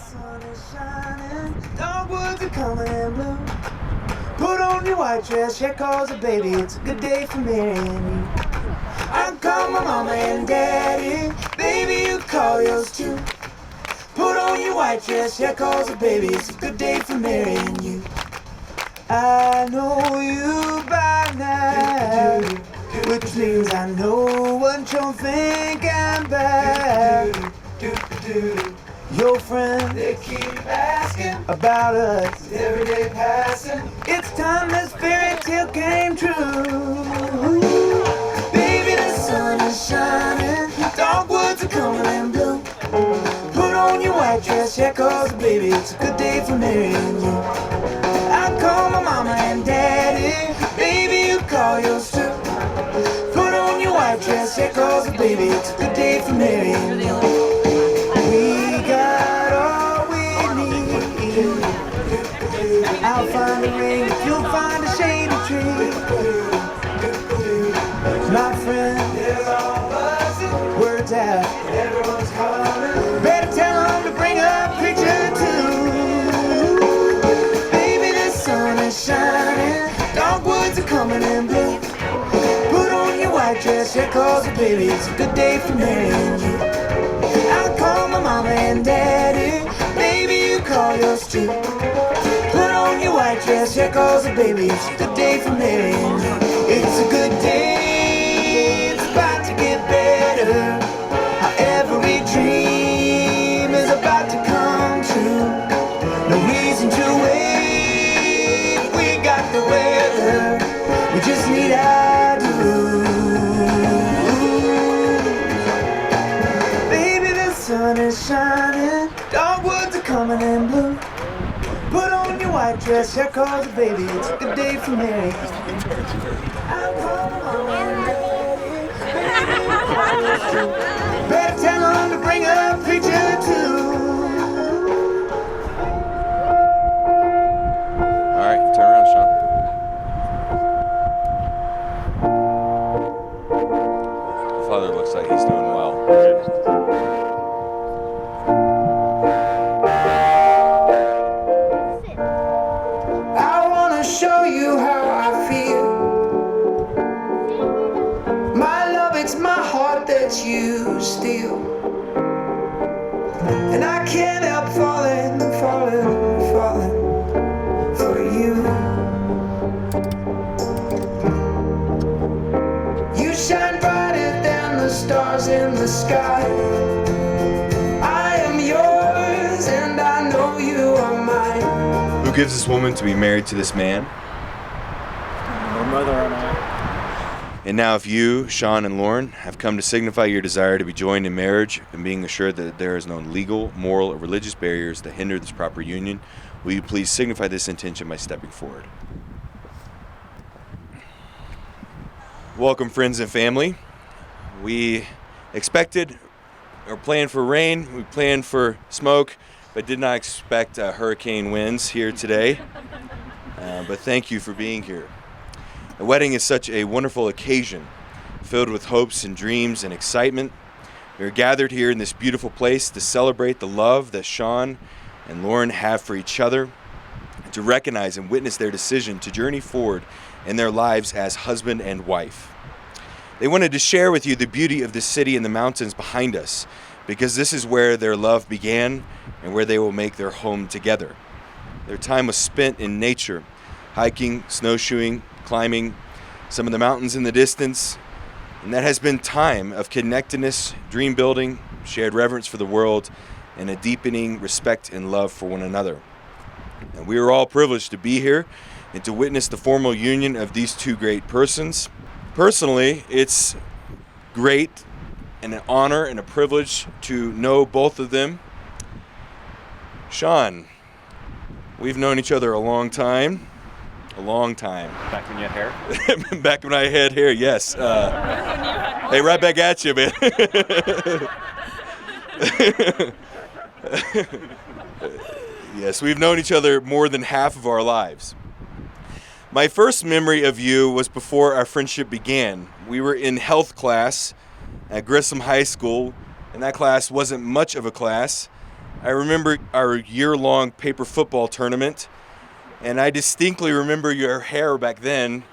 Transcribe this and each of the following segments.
sun is shining, dogwoods are coming in blue. Put on your white dress, yeah, cause baby, it's a good day for marrying you. I call my mama and daddy, baby, you call yours too. Put on your white dress, yeah, cause baby, it's a good day for marrying you. I know you by now, which means I know what you're thinking about. Your friends, they keep asking about us every day passing. It's time this fairy tale came true. Baby, the sun is shining, dogwoods are coming in blue. Put on your white dress, yeah, cause baby, it's a good day for marrying you. I call my mama and daddy, baby, you call yours too. Put on your white dress, yeah, cause baby, it's a good day for marrying you. We got all we need. I'll find a ring, you'll find a shady tree. My friend, they're all buzzing, words out, everyone's calling. Better tell them to bring a picture too. Baby, the sun is shining, dogwoods are coming in blue. Put on your white dress, yeah, cause baby, it's a good day for marrying you. I call my mama and daddy, baby, you call yours too. Put on your white dress, yeah, cause baby, it's a good day for marrying you. It's a good day, it's about to get better. How every dream is about to come true. No reason to wait, we got the weather, we just need our due. Sun is shining, dogwoods are coming in blue. Put on your white dress, yeah, cause baby, it's a good day for marrying. I'm calling mama and daddy, baby, you call yours too. Better tell them to bring a picture too. Alright, turn around, Shaun. The father looks like he's doing well. Show you how I feel. My love, it's my heart that you steal. And I can't help falling for you. You shine brighter than the stars in the sky. I am yours and I know you are mine. Who gives this woman to be married to this man? Her mother and I. And now if you, Shaun and Lauren, have come to signify your desire to be joined in marriage and being assured that there is no legal, moral, or religious barriers that hinder this proper union, will you please signify this intention by stepping forward? Welcome, friends and family. We expected or planned for rain, we planned for smoke, but did not expect hurricane winds here today. But thank you for being here. A wedding is such a wonderful occasion, filled with hopes and dreams and excitement. We are gathered here in this beautiful place to celebrate the love that Shaun and Lauren have for each other, and to recognize and witness their decision to journey forward in their lives as husband and wife. They wanted to share with you the beauty of the city and the mountains behind us, because this is where their love began and where they will make their home together. Their time was spent in nature, hiking, snowshoeing, climbing some of the mountains in the distance, and that has been time of connectedness, dream building, shared reverence for the world, and a deepening respect and love for one another. And we are all privileged to be here and to witness the formal union of these two great persons. Personally, it's great and an honor and a privilege to know both of them. Shaun, we've known each other a long time. Back when you had hair? Back when I had hair, yes. Hey, right back at you, man. Yes, we've known each other more than half of our lives. My first memory of you was before our friendship began. We were in health class at Grissom High School, and that class wasn't much of a class. I remember our year-long paper football tournament, and I distinctly remember your hair back then.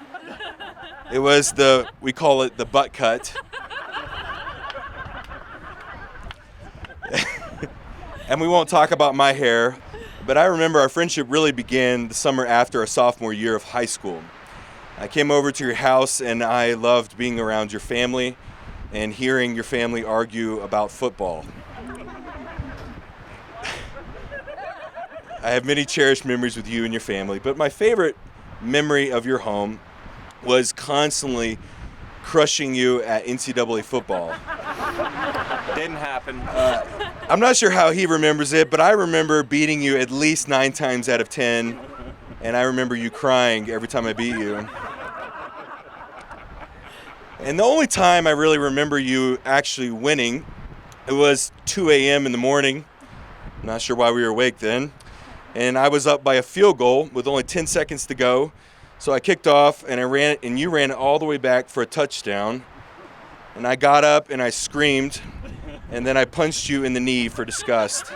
It was we call it the butt cut. And we won't talk about my hair, but I remember our friendship really began the summer after our sophomore year of high school. I came over to your house, and I loved being around your family and hearing your family argue about football. I have many cherished memories with you and your family, but my favorite memory of your home was constantly crushing you at NCAA football. Didn't happen. I'm not sure how he remembers it, but I remember beating you at least 9 times out of 10, and I remember you crying every time I beat you. And the only time I really remember you actually winning, it was 2 a.m. in the morning. I'm not sure why we were awake then. And I was up by a field goal with only 10 seconds to go. So I kicked off, and you ran it all the way back for a touchdown. And I got up and I screamed, and then I punched you in the knee for disgust.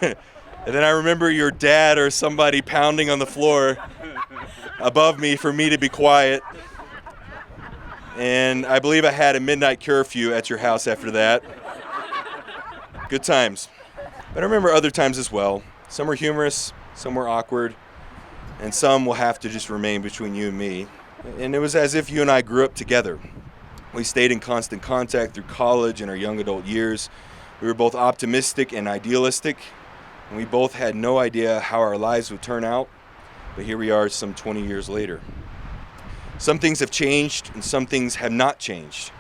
And then I remember your dad or somebody pounding on the floor above me for me to be quiet. And I believe I had a midnight curfew at your house after that. Good times. But I remember other times as well. Some were humorous, some were awkward, and some will have to just remain between you and me. And it was as if you and I grew up together. We stayed in constant contact through college and our young adult years. We were both optimistic and idealistic, and we both had no idea how our lives would turn out. But here we are some 20 years later. Some things have changed and some things have not changed.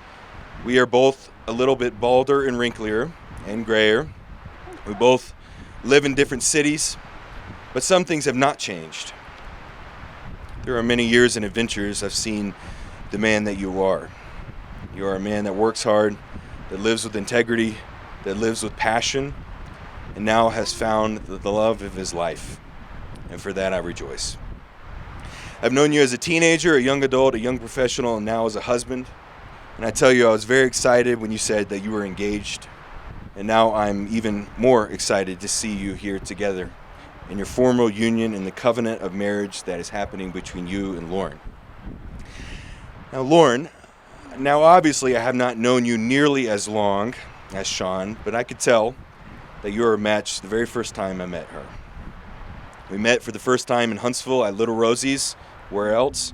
We are both a little bit balder and wrinklier and grayer. We both live in different cities, but some things have not changed. There are many years and adventures I've seen the man that you are. You are a man that works hard, that lives with integrity, that lives with passion, and now has found the love of his life. And for that I rejoice. I've known you as a teenager, a young adult, a young professional, and now as a husband. And I tell you, I was very excited when you said that you were engaged. And now I'm even more excited to see you here together in your formal union in the covenant of marriage that is happening between you and Lauren. Now, Lauren, obviously I have not known you nearly as long as Shaun, but I could tell that you were a match the very first time I met her. We met for the first time in Huntsville at Little Rosie's. Where else?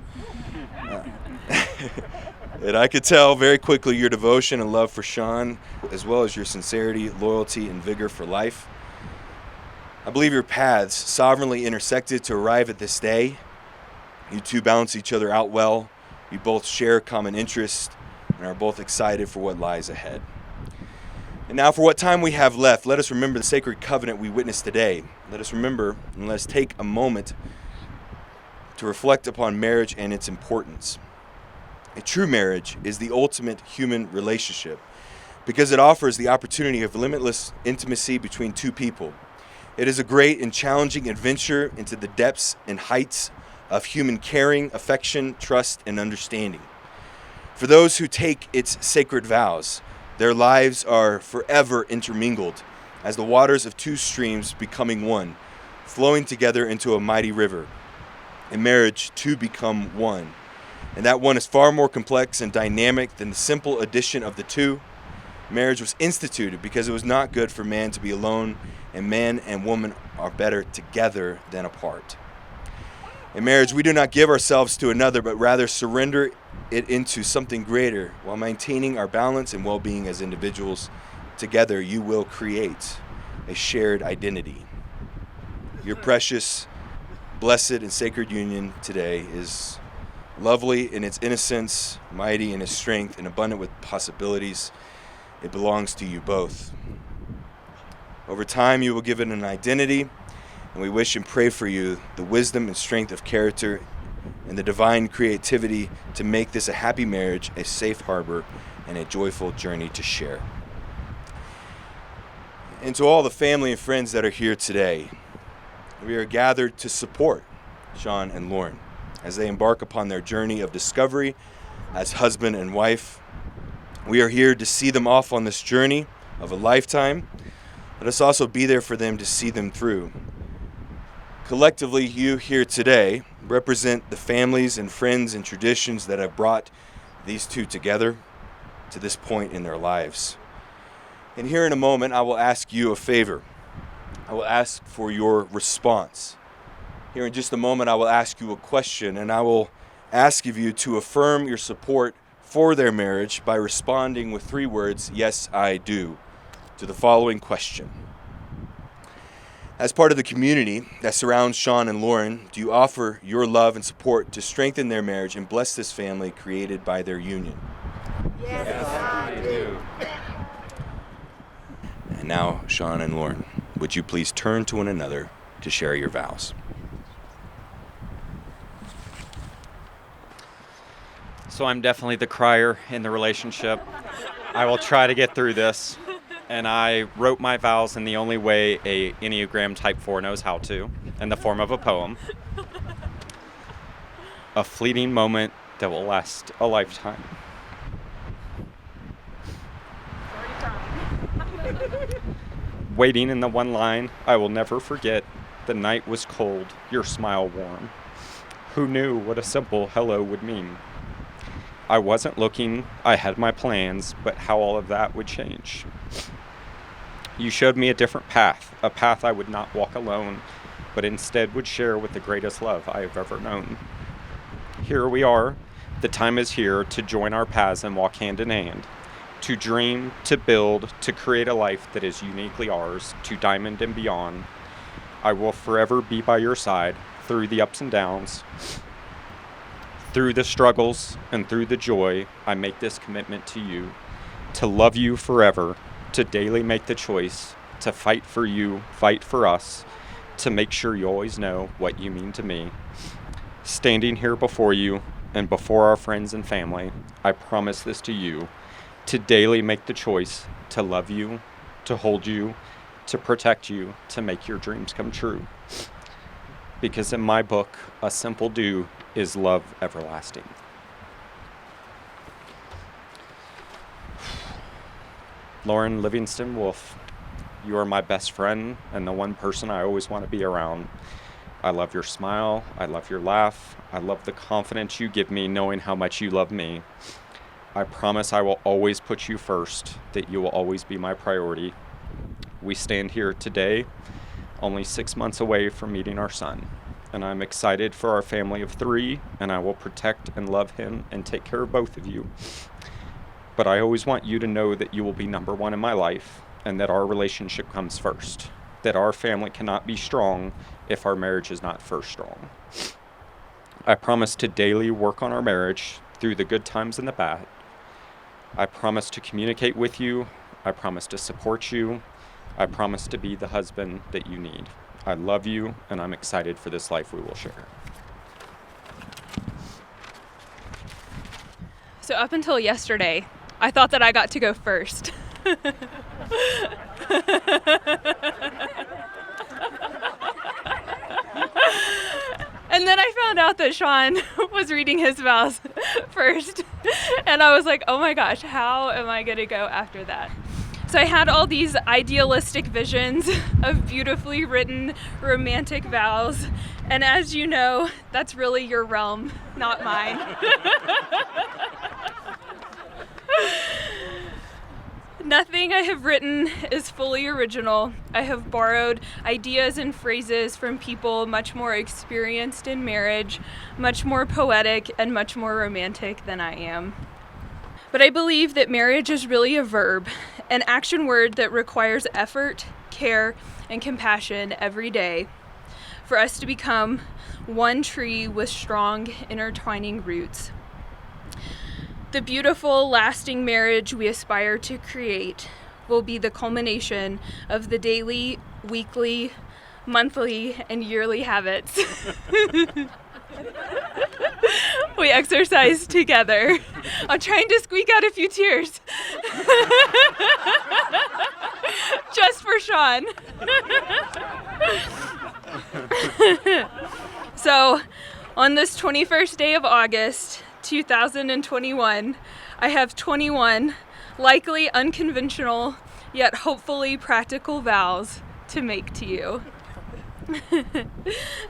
And I could tell very quickly your devotion and love for Shaun, as well as your sincerity, loyalty, and vigor for life. I believe your paths sovereignly intersected to arrive at this day. You two balance each other out well. You both share common interests and are both excited for what lies ahead. And now, for what time we have left, let us remember the sacred covenant we witnessed today. Let us remember and let us take a moment to reflect upon marriage and its importance. A true marriage is the ultimate human relationship because it offers the opportunity of limitless intimacy between two people. It is a great and challenging adventure into the depths and heights of human caring, affection, trust, and understanding. For those who take its sacred vows, their lives are forever intermingled as the waters of two streams becoming one, flowing together into a mighty river. In marriage, two become one. And that one is far more complex and dynamic than the simple addition of the two. Marriage was instituted because it was not good for man to be alone, and man and woman are better together than apart. In marriage, we do not give ourselves to another, but rather surrender it into something greater while maintaining our balance and well-being as individuals. Together, you will create a shared identity. Your precious, blessed, and sacred union today is lovely in its innocence, mighty in its strength, and abundant with possibilities. It belongs to you both. Over time, you will give it an identity, and we wish and pray for you the wisdom and strength of character and the divine creativity to make this a happy marriage, a safe harbor, and a joyful journey to share. And to all the family and friends that are here today, we are gathered to support Shaun and Lauren as they embark upon their journey of discovery as husband and wife. We are here to see them off on this journey of a lifetime, Let us also be there for them to see them through. Collectively, you here today represent the families and friends and traditions that have brought these two together to this point in their lives. And here in a moment, I will ask you a favor. I will ask for your response. Here in just a moment, I will ask you a question, and I will ask of you to affirm your support for their marriage by responding with 3 words, "Yes, I do," to the following question. As part of the community that surrounds Shaun and Lauren, do you offer your love and support to strengthen their marriage and bless this family created by their union? Yes, I do. And now, Shaun and Lauren, would you please turn to one another to share your vows? So I'm definitely the crier in the relationship. I will try to get through this. And I wrote my vows in the only way a Enneagram Type 4 knows how to, in the form of a poem. A fleeting moment that will last a lifetime. Waiting in the one line I will never forget. The night was cold, your smile warm. Who knew what a simple hello would mean? I wasn't looking, I had my plans, but how all of that would change. You showed me a different path, a path I would not walk alone, but instead would share with the greatest love I have ever known. Here we are, the time is here to join our paths and walk hand in hand, to dream, to build, to create a life that is uniquely ours, to diamond and beyond. I will forever be by your side through the ups and downs, through the struggles and through the joy. I make this commitment to you, to love you forever, to daily make the choice, to fight for you, fight for us, to make sure you always know what you mean to me. Standing here before you and before our friends and family, I promise this to you, to daily make the choice to love you, to hold you, to protect you, to make your dreams come true. Because in my book, a simple do is love everlasting. Lauren Livingston Wolfe, you are my best friend and the one person I always want to be around. I love your smile. I love your laugh. I love the confidence you give me knowing how much you love me. I promise I will always put you first, that you will always be my priority. We stand here today, only 6 months away from meeting our son, and I'm excited for our family of 3, and I will protect and love him and take care of both of you. But I always want you to know that you will be number 1 in my life, and that our relationship comes first, that our family cannot be strong if our marriage is not first strong. I promise to daily work on our marriage through the good times and the bad. I promise to communicate with you. I promise to support you. I promise to be the husband that you need. I love you, and I'm excited for this life we will share. So up until yesterday, I thought that I got to go first. And then I found out that Shaun was reading his vows first. And I was like, oh my gosh, how am I going to go after that? So I had all these idealistic visions of beautifully written romantic vows. And as you know, that's really your realm, not mine. Nothing I have written is fully original. I have borrowed ideas and phrases from people much more experienced in marriage, much more poetic and much more romantic than I am. But I believe that marriage is really a verb, an action word that requires effort, care, and compassion every day for us to become one tree with strong intertwining roots. The beautiful, lasting marriage we aspire to create will be the culmination of the daily, weekly, monthly, and yearly habits we exercise together. I'm trying to squeak out a few tears. Just for Shaun. So, on this 21st day of August, 2021, I have 21 likely unconventional yet hopefully practical vows to make to you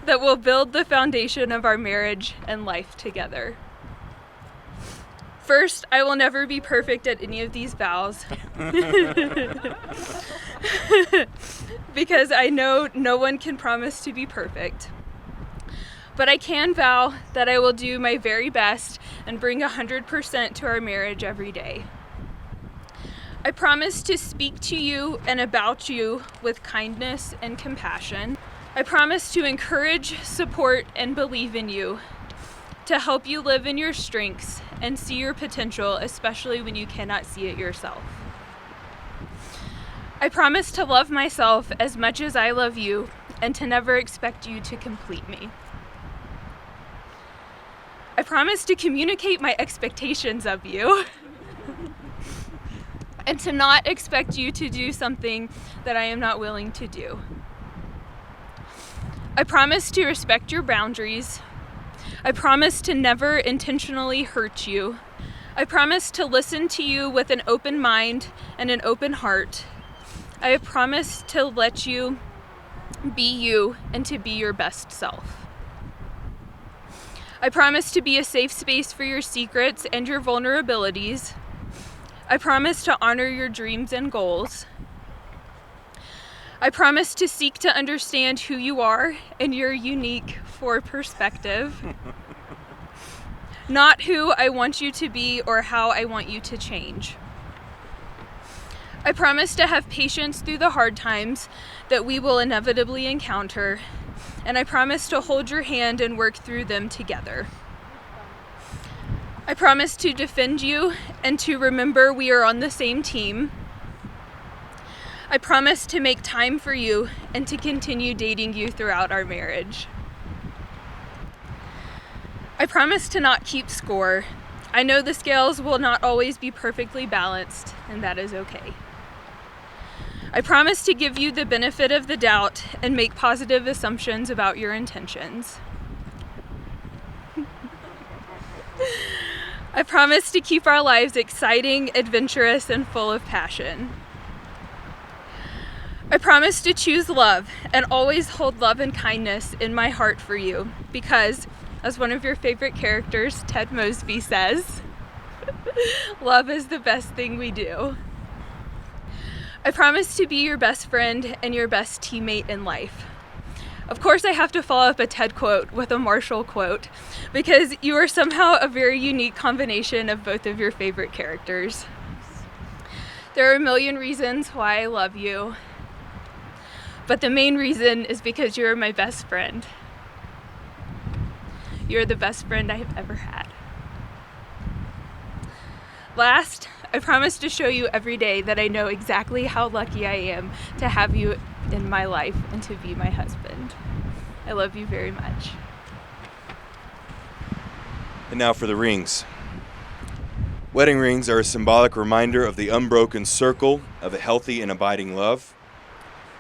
that will build the foundation of our marriage and life together. First, I will never be perfect at any of these vows because I know no one can promise to be perfect. But I can vow that I will do my very best and bring 100% to our marriage every day. I promise to speak to you and about you with kindness and compassion. I promise to encourage, support, and believe in you, to help you live in your strengths and see your potential, especially when you cannot see it yourself. I promise to love myself as much as I love you and to never expect you to complete me. I promise to communicate my expectations of you and to not expect you to do something that I am not willing to do. I promise to respect your boundaries. I promise to never intentionally hurt you. I promise to listen to you with an open mind and an open heart. I promise to let you be you and to be your best self. I promise to be a safe space for your secrets and your vulnerabilities. I promise to honor your dreams and goals. I promise to seek to understand who you are and your unique perspective, not who I want you to be or how I want you to change. I promise to have patience through the hard times that we will inevitably encounter, and I promise to hold your hand and work through them together. I promise to defend you and to remember we are on the same team. I promise to make time for you and to continue dating you throughout our marriage. I promise to not keep score. I know the scales will not always be perfectly balanced, and that is okay. I promise to give you the benefit of the doubt and make positive assumptions about your intentions. I promise to keep our lives exciting, adventurous, and full of passion. I promise to choose love and always hold love and kindness in my heart for you because, as one of your favorite characters, Ted Mosby, says, love is the best thing we do. I promise to be your best friend and your best teammate in life. Of course, I have to follow up a Ted quote with a Marshall quote because you are somehow a very unique combination of both of your favorite characters. There are a million reasons why I love you, but the main reason is because you're my best friend. You're the best friend I have ever had. Last, I promise to show you every day that I know exactly how lucky I am to have you in my life and to be my husband. I love you very much. And now for the rings. Wedding rings are a symbolic reminder of the unbroken circle of a healthy and abiding love.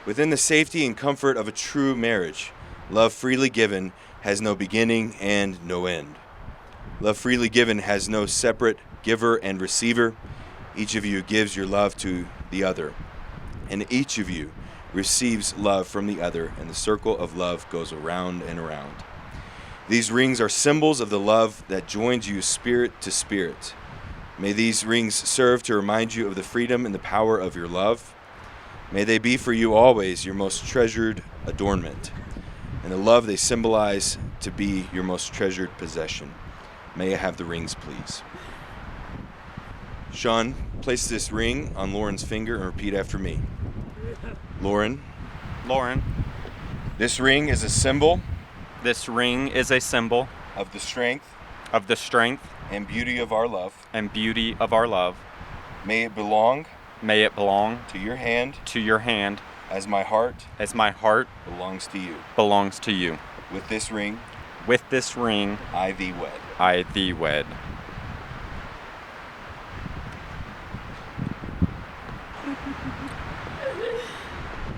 Within the safety and comfort of a true marriage, love freely given has no beginning and no end. Love freely given has no separate giver and receiver. Each of you gives your love to the other, and each of you receives love from the other, and the circle of love goes around and around. These rings are symbols of the love that joins you spirit to spirit. May these rings serve to remind you of the freedom and the power of your love. May they be for you always your most treasured adornment, and the love they symbolize to be your most treasured possession. May I have the rings, please? Shaun, place this ring on Lauren's finger and repeat after me. Lauren, this ring is a symbol this ring is a symbol of the strength and beauty of our love. May it belong to your hand as my heart belongs to you. With this ring, I thee wed.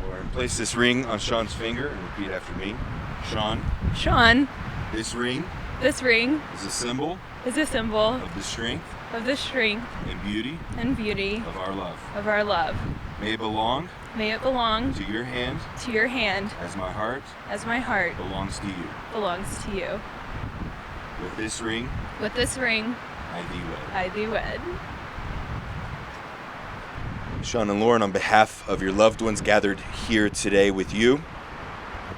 Lauren, place this ring on Shaun's finger and repeat after me. Shaun, this ring this ring is a symbol is a symbol of the strength of the strength and beauty and beauty of our love. of our love. May it belong May it belong to your hand to your hand as my heart as my heart belongs to you. belongs to you. With this ring, With this ring, I thee wed. I thee wed. Shaun and Lauren, on behalf of your loved ones gathered here today with you,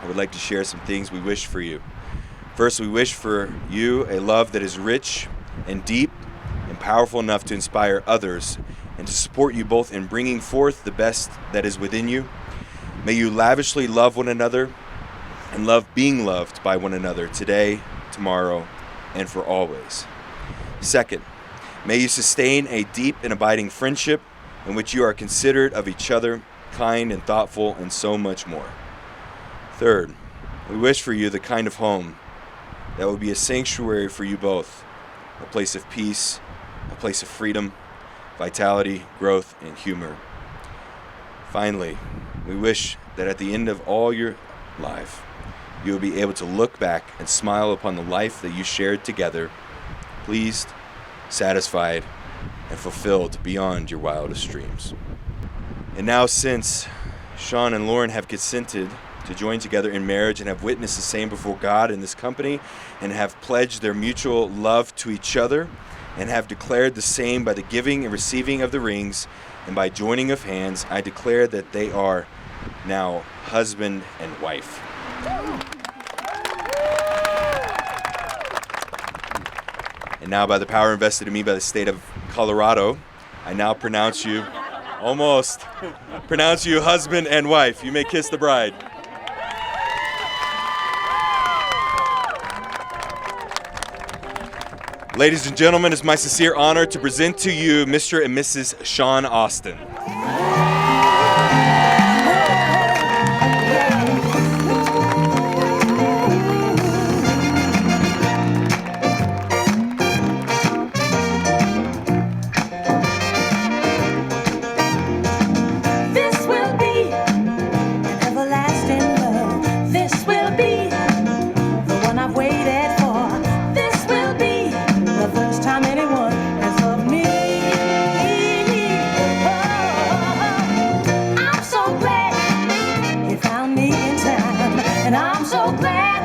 I would like to share some things we wish for you. First, we wish for you a love that is rich and deep and powerful enough to inspire others and to support you both in bringing forth the best that is within you. May you lavishly love one another and love being loved by one another today, tomorrow, and for always. Second, may you sustain a deep and abiding friendship in which you are considerate of each other, kind and thoughtful, and so much more. Third, we wish for you the kind of home that will be a sanctuary for you both, a place of peace, a place of freedom, vitality, growth, and humor. Finally, we wish that at the end of all your life, you will be able to look back and smile upon the life that you shared together, pleased, satisfied, and fulfilled beyond your wildest dreams. And now, since Shaun and Lauren have consented to join together in marriage and have witnessed the same before God in this company and have pledged their mutual love to each other and have declared the same by the giving and receiving of the rings and by joining of hands, I declare that they are now husband and wife. And now, by the power invested in me by the state of Colorado, I now pronounce you husband and wife. You may kiss the bride. Ladies and gentlemen, it's my sincere honor to present to you Mr. and Mrs. Shaun Austin. And I'm so glad